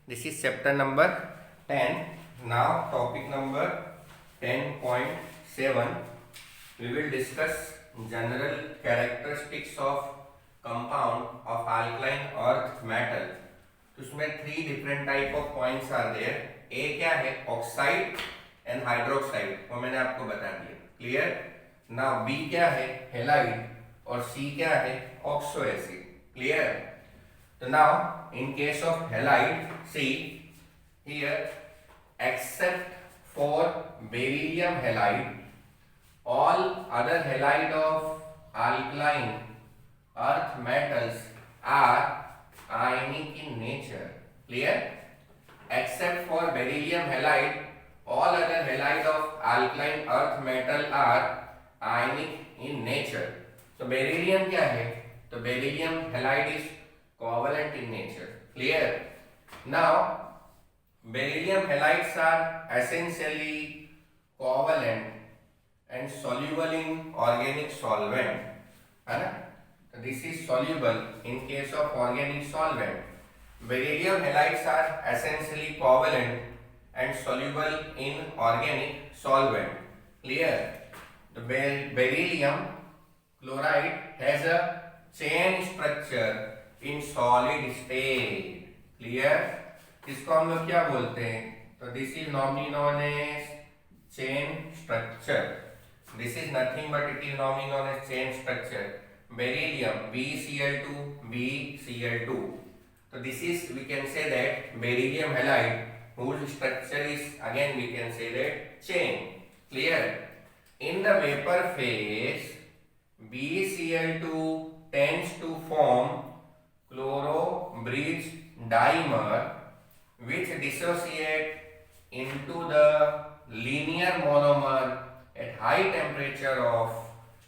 This is chapter number 10. Now topic number 10.7. We will discuss general characteristics of compound of alkaline earth metal. तो उसमें 3 different type of points are there. A क्या है? Oxide and hydroxide, वो मैंने आपको बता दिया. Clear? Now B क्या है? हेलाइड. और C क्या है? Oxo acid. Clear? So now, in case of halide, see here, except for beryllium halide, all other halide of alkaline earth metals are ionic in nature. Clear? Except for beryllium halide, all other halide of alkaline earth metal are ionic in nature. So beryllium क्या है? तो beryllium halide is covalent in nature. Clear? Now, beryllium halides are essentially covalent and soluble in organic solvent. है ना? This is soluble in case of organic solvent. Beryllium halides are essentially covalent and soluble in organic solvent. Clear? The beryllium chloride has a chain structure in solid state. Clear? इसको हम लोग क्या बोलते हैं? तो this is normally known as chain structure. This is nothing but it is normally known as chain structure. Beryllium BeCl2 BeCl2. So this is, we can say that beryllium halide whose structure is, again we can say that chain. Clear? In the vapor phase, BeCl2 tends to form chloro-bridge dimer which dissociate into the linear monomer at high temperature of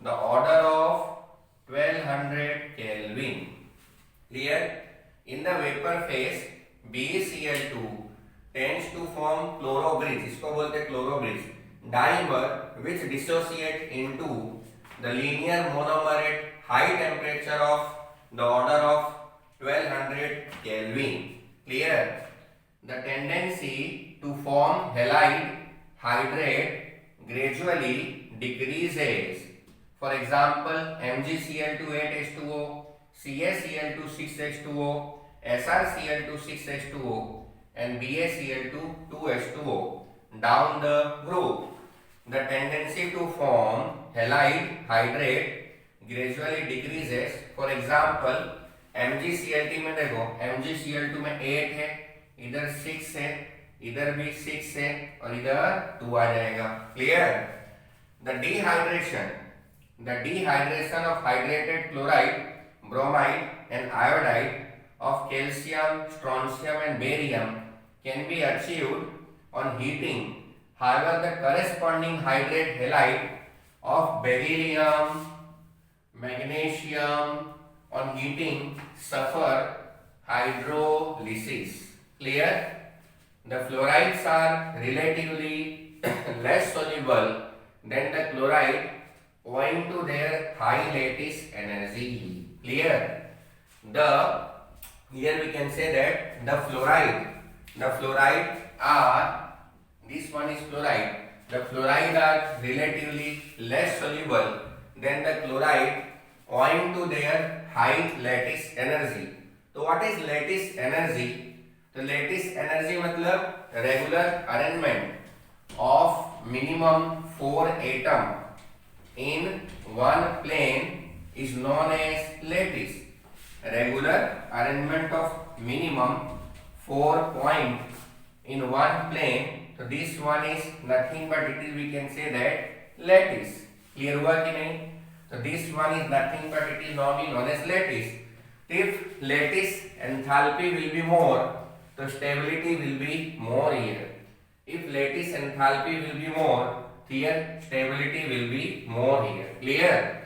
the order of 1200 Kelvin. Clear? In the vapor phase, BeCl2 tends to form chloro-bridge, इसको बोलते हैं chloro-bridge dimer which dissociate into the linear monomer at high temperature of the order of 1200 Kelvin. Clear? The tendency to form halide hydrate gradually decreases. For example, MgCl2 8H2O, CaCl2 6H2O, SrCl2 6H2O, and BaCl2 2H2O down the group. The tendency to form halide hydrate gradually decreases. For example, MgCl2 में देखो, MgCl2 में 8 है, इधर 6 है, इधर भी 6 है और इधर 2 आ जाएगा. Clear? The dehydration of hydrated chloride, bromide and iodide of calcium, strontium and barium can be achieved on heating. However, the corresponding hydrate halide of beryllium, magnesium on heating suffer hydrolysis. Clear? The fluorides are relatively less soluble than the chloride owing to their high lattice energy. Clear? Here we can say that the fluoride are, this one is fluoride. The fluoride are relatively less soluble than the chloride owing to their high lattice energy. तो what is lattice energy? तो lattice energy मतलब regular arrangement of minimum 4 atom in one plane is known as lattice. Regular arrangement of minimum 4 point in one plane. So this one is nothing but it is, we can say that, lattice. Clear हुआ कि नहीं? So this one is nothing but it is normally known as lattice. If lattice enthalpy will be more, so stability will be more here. If lattice enthalpy will be more, here stability will be more here. Clear?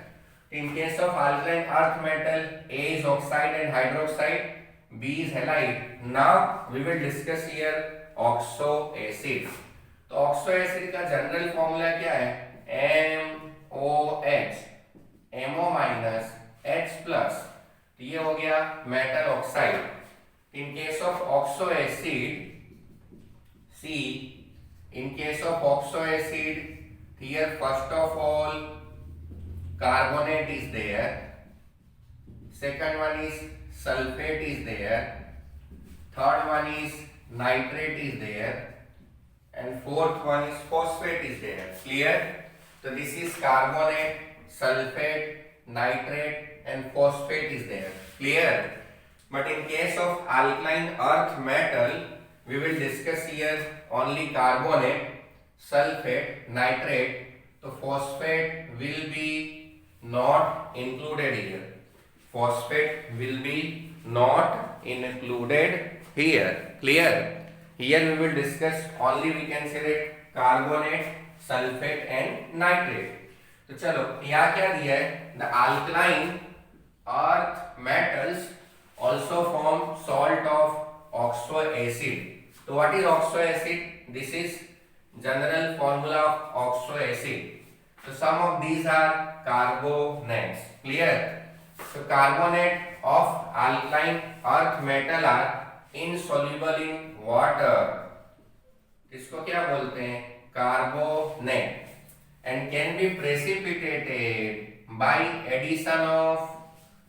In case of alkaline earth metal, A is oxide and hydroxide, B is halide. Now we will discuss here oxo acid. तो oxo acid का general formula क्या है? MOH, MO minus H plus. तो ये हो गया metal oxide. In case of oxoacid, see, in case of oxoacid, here first of all carbonate is there, second one is sulfate is there, third one is nitrate is there, and fourth one is phosphate is there. Clear? So this is carbonate, sulfate, nitrate and phosphate is there. Clear? But in case of alkaline earth metal, we will discuss here only carbonate, sulfate, nitrate. So phosphate will be not included here. Phosphate will be not included here. Clear? Here we will discuss only, we can say that carbonate, sulfate and nitrate. तो चलो यहाँ क्या दिया है? The alkaline earth metals also form salt of oxoacid. So what is oxoacid? This is general formula of oxoacid. So some of these are carbonates. Clear? So carbonate of alkaline earth metal are insoluble in water. इसको क्या बोलते हैं? Carbonate. And can be precipitated by addition of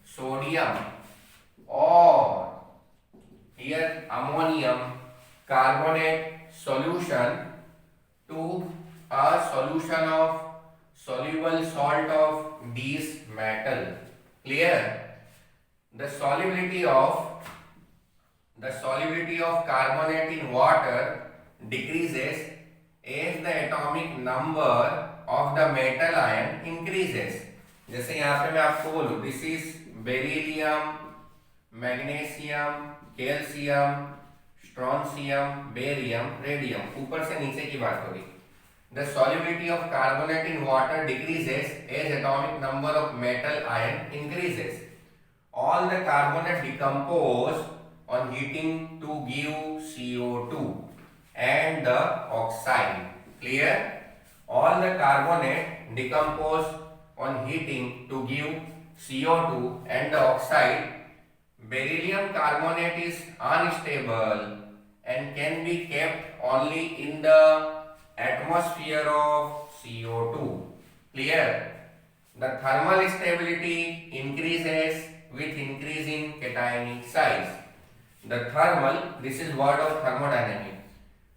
sodium or here ammonium carbonate solution to a solution of soluble salt of these metal. Clear? The solubility of carbonate in water decreases as the atomic number of the metal ion increases. जैसे यहाँ पे मैं आपको बोलूँ, this is beryllium, magnesium, calcium, strontium, barium, radium. ऊपर से नीचे की बात हो रही. The solubility of carbonate in water decreases as atomic number of metal ion increases. All the carbonate decompose on heating to give CO2 and the oxide. Clear? All the carbonate decompose on heating to give CO2 and the oxide. Beryllium carbonate is unstable and can be kept only in the atmosphere of CO2. Clear? The thermal stability increases with increase in cationic size. The thermal, this is word of thermodynamics.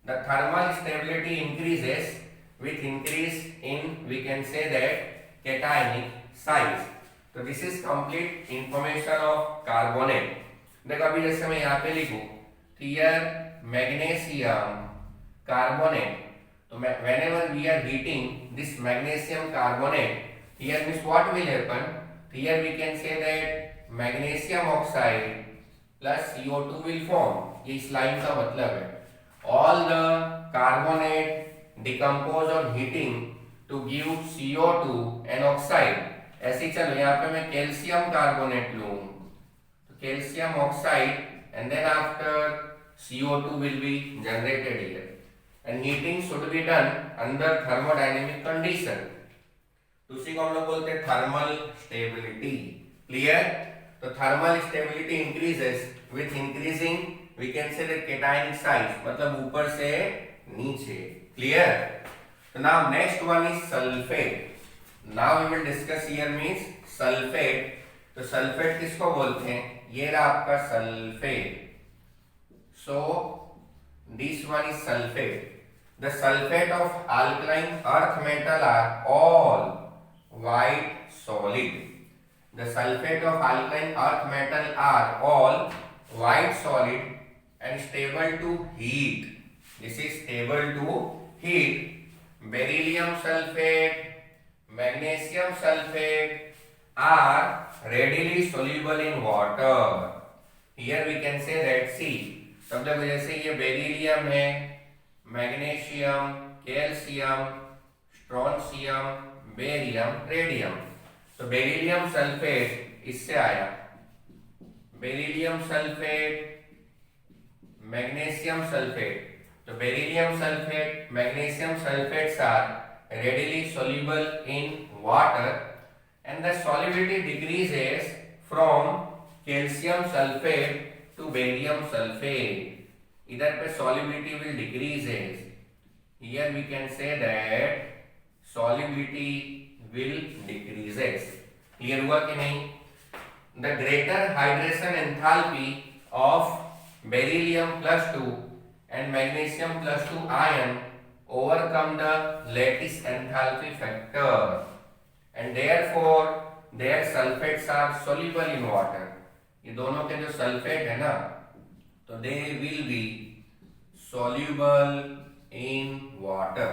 The thermal stability increases with increase in, we can say that, cationic size. तो this is complete information of carbonate. देखो अभी जैसे मैं यहाँ पे लिखूँ here magnesium carbonate, तो whenever we are heating this magnesium carbonate, here means what will happen? Here we can say that magnesium oxide plus CO2 will form. ये इस लाइन का मतलब है. All the carbonate decompose on heating to give CO2 and oxide. ऐसे चलो यहाँ पे मैं कैल्शियम कार्बोनेट लूँ, तो calcium oxide and then after CO2 will be generated here and heating should be done under thermodynamic condition. तो उसी को हम लोग बोलते हैं थर्मल स्टेबिलिटी. क्लियर? तो thermal stability increases with increasing, we can say the cationic size, मतलब ऊपर से नीचे. Clear? So now next one is sulfate. Now we will discuss here means sulfate. तो सल्फेट किसको बोलते हैं? ये रहा आपका sulphate. So this one is sulfate. The sulfate of alkaline earth metal are all white solid. The sulfate of alkaline earth metal are all white solid and stable to heat. This is stable to heat. Beryllium sulfate, magnesium sulfate are readily soluble in water. Here we can say that C. मतलब जैसे ये beryllium है, magnesium, calcium, strontium, barium, radium. तो beryllium sulphate इससे आया. Beryllium sulphate, magnesium sulphate. तो beryllium sulphate, magnesium sulphates are readily soluble in water and the solubility decreases from calcium sulfate to barium sulfate. इधर पे solubility will decreases. Here we can say that solubility will decreases. Clear हुआ कि नहीं? The greater hydration enthalpy of beryllium plus 2 and magnesium plus 2 ion overcome the lattice enthalpy factor, and therefore their sulfates are soluble in water. ये दोनों के जो sulphate है ना, तो they will be soluble in water.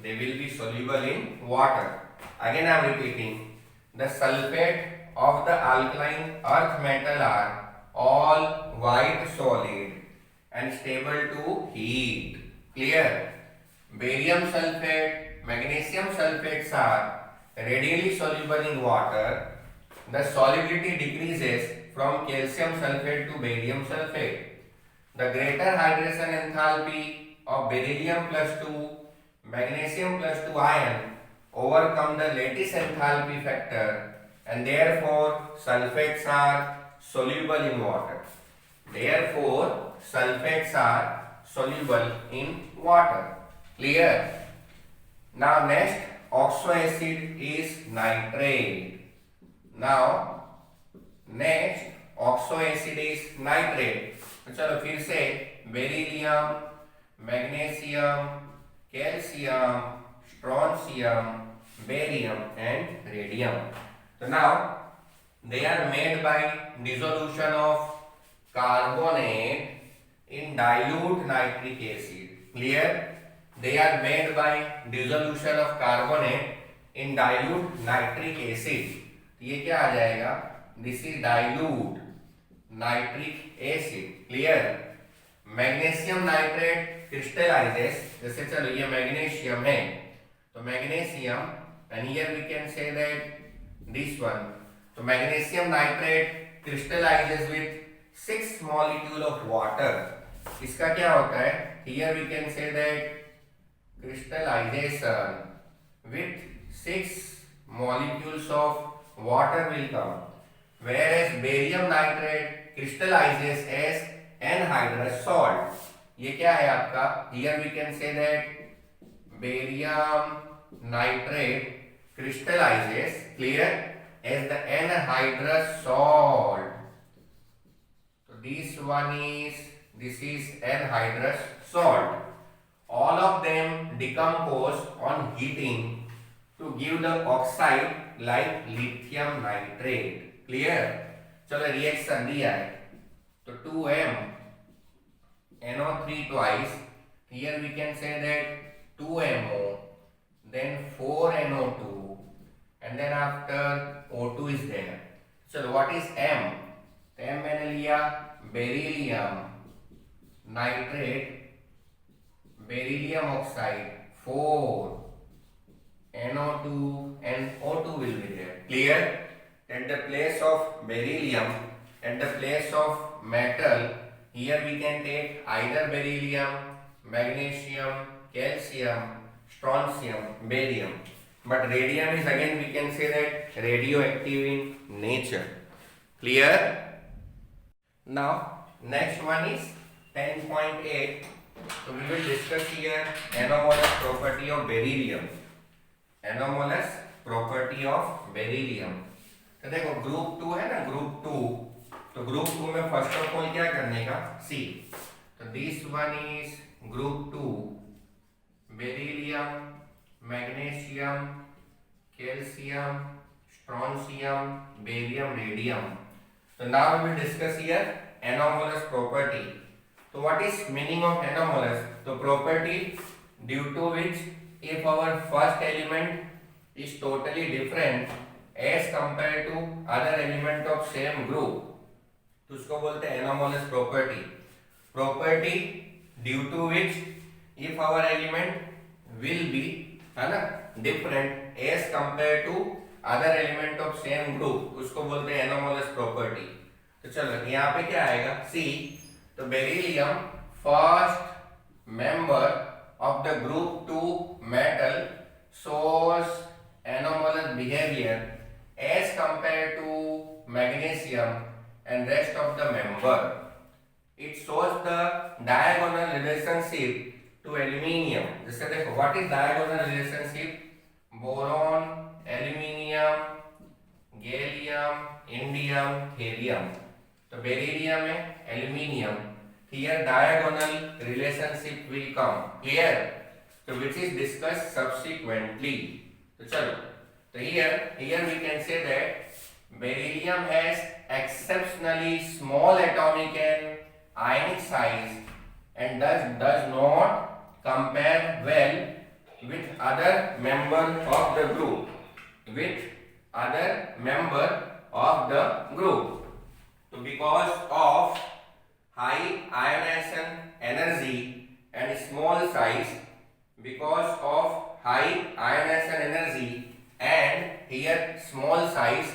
They will be soluble in water. Again I am repeating, the sulfate of the alkaline earth metal are all white solid and stable to heat. Clear? Barium sulfate, magnesium sulfates are readily soluble in water. The solubility decreases from calcium sulfate to barium sulfate. The greater hydration enthalpy of beryllium plus 2, magnesium plus 2 ion overcome the lattice enthalpy factor, and therefore sulfates are soluble in water. Therefore sulfates are soluble in water. Clear? Now next, oxoacid is nitrate. Now next, oxoacid is nitrate. तो चलो फिर से beryllium, magnesium, calcium, strontium, barium and radium. So now they are made by dissolution of carbonate in dilute nitric acid. Clear? They are made by dissolution of carbonate in dilute nitric acid. ये क्या आ जाएगा? This is dilute nitric acid. Clear? Magnesium nitrate crystallizes. जैसे चलो ये magnesium है, तो magnesium, and here we can say that this one. So magnesium nitrate crystallizes with 6 molecule of water. इसका क्या होता है? Here we can say that crystallization with 6 molecules of water will come, whereas barium nitrate crystallizes as anhydrous salt. ये क्या है आपका? Here we can say that barium nitrate crystallizes, clear, as the anhydrous salt. So this is anhydrous salt. All of them decompose on heating to give the oxide like lithium nitrate. Clear? चलो reaction दिया है, तो 2M NO3 twice. Here we can say that 2MO, then 4NO2, and then after O2 is there. So what is M? M मैंने लिया beryllium nitrate, beryllium oxide, 4 NO2 and O2 will be there. Clear? At the place of beryllium, at the place of metal, here we can take either beryllium, magnesium, calcium, strontium, barium. But radium is, again we can say that radioactive in nature. Clear? Now next one is 10.8. So we will discuss here anomalous property of beryllium. Anomalous property of beryllium. तो देखो group 2 है ना, group 2, तो group 2 में first of all क्या करने का? सी. तो this one is group 2, beryllium, magnesium, calcium, strontium, barium, radium. So now we will discuss here anomalous property. So what is meaning of anomalous? So property due to which if our first element is totally different as compared to other element of same group, तो उसको बोलते हैं anomalous property. Property due to which if our element will be, है ना, different as compared to other element of same group, उसको बोलते हैं anomalous property. तो चलो यहाँ पे क्या आएगा? C. तो beryllium first member of the group 2 metal shows anomalous behavior as compared to magnesium and rest of the member. It shows the diagonal relationship to aluminium. जैसे देखो, what is diagonal relationship? Boron, aluminium, gallium, indium, thorium. तो beryllium है, aluminium. Here diagonal relationship will come. Clear? So which is discussed subsequently. तो चलो. So here we can say that beryllium has exceptionally small atomic and ionic size and thus does not compare well with other member of the group. With other member of the group. So because of high ionization energy and small size, because of high ionization energy and here small size,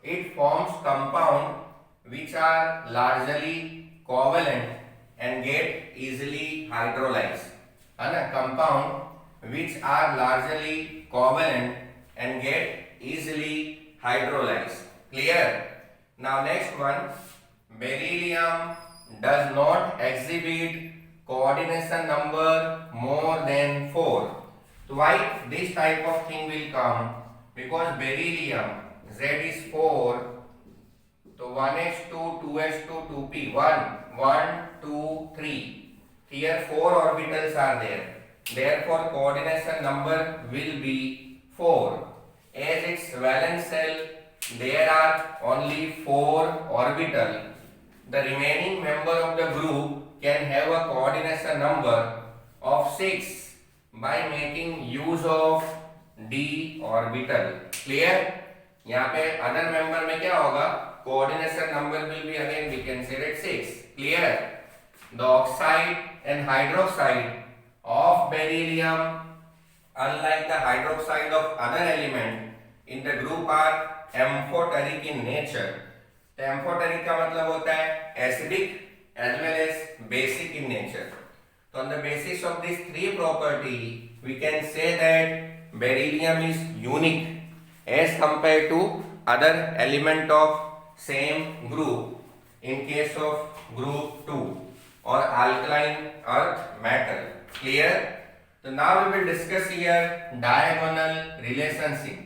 it forms compound which are largely covalent and get easily hydrolyzed. है ना, compound which are largely covalent and get easily hydrolyzed. Clear? Now next one, beryllium does not exhibit coordination number more than 4. So why this type of thing will come? Because beryllium Z is 4, so 1s2, 2s2, 2p, 1, 2, 3. Here 4 orbitals are there. Therefore coordination number will be 4. As its valence shell there are only 4 orbitals. The remaining member of the group can have a coordination number of 6 by making use of d orbital. Clear? यहाँ पे other member में क्या होगा? Coordination number will be again we can say that 6. Clear? The oxide and hydroxide of beryllium, unlike the hydroxide of other element in the group, are amphoteric in nature. तो amphoteric का मतलब होता है acidic as well as basic in nature. So on the basis of these three property, we can say that beryllium is unique as compared to other element of same group in case of group 2 or alkaline earth metal. Clear? So now we will discuss here diagonal relationship.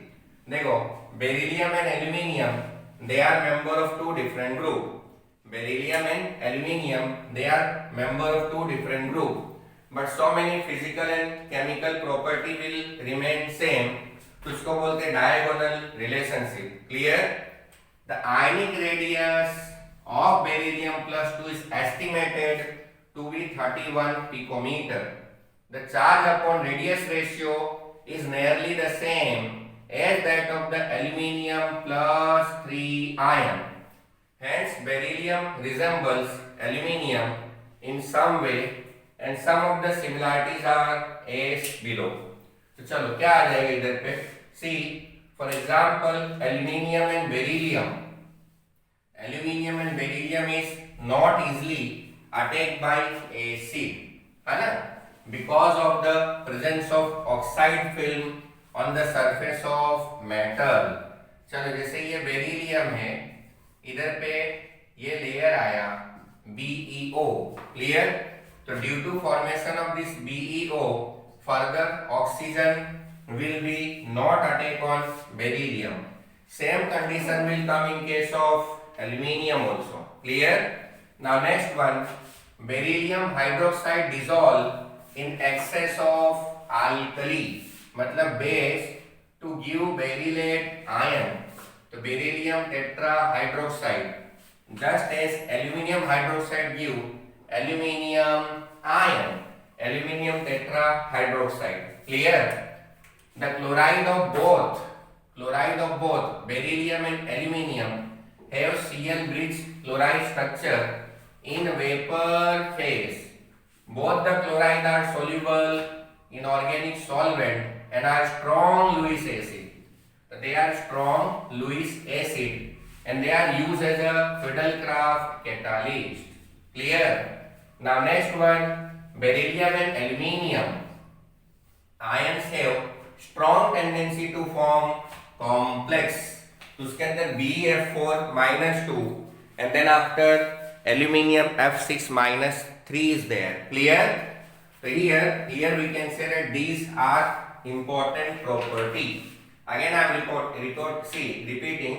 देखो, beryllium and aluminium, they are member of two different group. Beryllium and aluminium, they are member of two different group. But so many physical and chemical property will remain same. तो उसको बोलते हैं diagonal relationship. Clear? The ionic radius of beryllium plus 2 is estimated to be 31 picometer. The charge upon radius ratio is nearly the same as that of the aluminium plus 3 ion. Hence beryllium resembles aluminium in some way and some of the similarities are as below. तो चलो क्या आ जाएगा इधर पे? See, for example, aluminium and beryllium. Aluminium and beryllium is not easily attacked by acid, है ना? Because of the presence of oxide film on the surface of metal. चलो जैसे ये beryllium है, इधर पे ये लेयर आया BeO. Clear? So due to formation of this BeO, further oxygen will be not attack on beryllium. Same condition will come in case of aluminium also. Clear? Now next one, beryllium hydroxide dissolve in excess of alkali, मतलब base to give berylate ion. तो beryllium tetrahydroxide, just as aluminium hydroxide give aluminium ion, aluminium tetrahydroxide. Clear? The chloride of both beryllium and aluminium have Cl bridge chloride structure in vapor phase. Both the chloride are soluble in organic solvent and are strong Lewis acid. They are strong Lewis acid and they are used as a Fidelcraft catalyst. Clear? Now next one, beryllium and aluminium ions have strong tendency to form complex. तो उसके अंदर BeF4 -2 and then after aluminium F6 minus 3 is there. Clear? So here we can say that these are important property. Again I am repeating.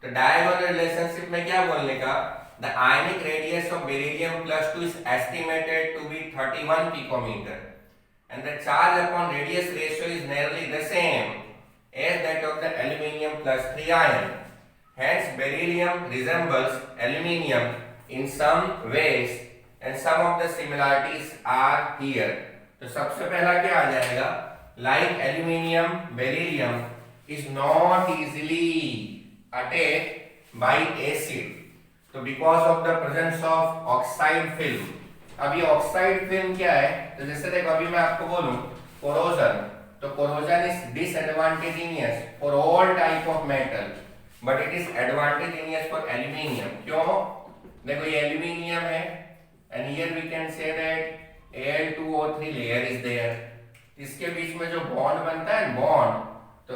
तो diagonal relationship में क्या बोलने का? The ionic radius of beryllium plus 2 is estimated to be 31 picometer, and the charge upon radius ratio is nearly the same as that of the aluminium plus 3 ion. Hence, beryllium resembles aluminium in some ways, and some of the similarities are here. तो सबसे पहला क्या आ जाएगा? Like aluminium, beryllium is not easily attacked by acid. तो because of the presence of oxide film. अब ये oxide film क्या है? तो जैसे देखो अभी मैं आपको बोलूं कोरोजन, तो corrosion is disadvantageous for all type of metal, but it is advantageous for aluminium. क्यों? देखो ये एल्यूमिनियम है, and here we can say that Al2O3 layer is there. इसके बीच में जो बॉन्ड बनता है बॉन्ड, तो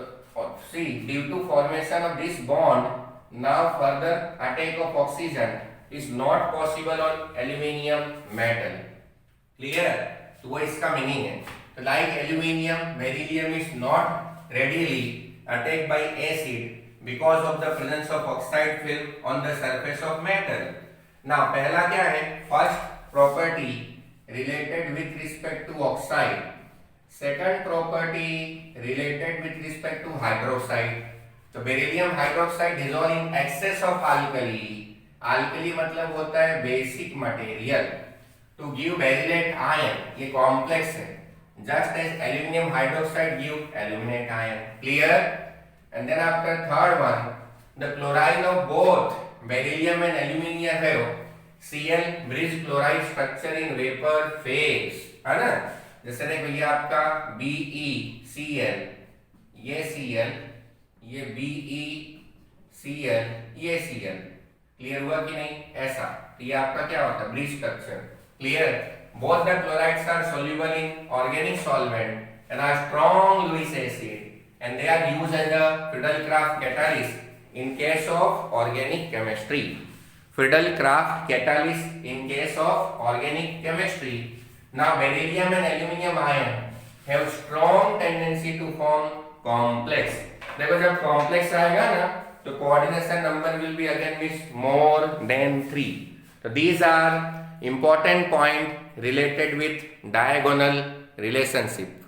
see due to formation of this bond now further attack of oxygen is not possible on aluminium metal. Clear? तो वो इसका मीनिंग है. तो like aluminium, beryllium is not readily attacked by acid because of the presence of oxide film on the surface of metal. Now पहला क्या है? First property related with respect to oxide. Second property related with respect to hydroxide. तो beryllium hydroxide dissolve in excess of alkali. Alkali मतलब होता है basic material. To give beryllate ion, ये complex है. Just as aluminium hydroxide give aluminate ion. Clear? And then after third one, the chlorine of both beryllium and aluminium है Cl bridge chloride structure in vapour phase, है ना? जैसे देखो ये आपका BeCl, ये Cl, ये BeCl, ये Cl. क्लियर हुआ कि नहीं? ऐसा. तो ये आपका क्या होता है? Bridge structure. Clear? Both the chlorides are soluble in organic solvent and are strong Lewis acid, and they are used as a Friedel-Crafts catalyst in case of organic chemistry. Friedel-Crafts catalyst in case of organic chemistry. Now beryllium and aluminium ion have strong tendency to form complex. देखो जब complex आएगा ना तो coordination number will be again with more than 3. तो these are important point related with diagonal relationship.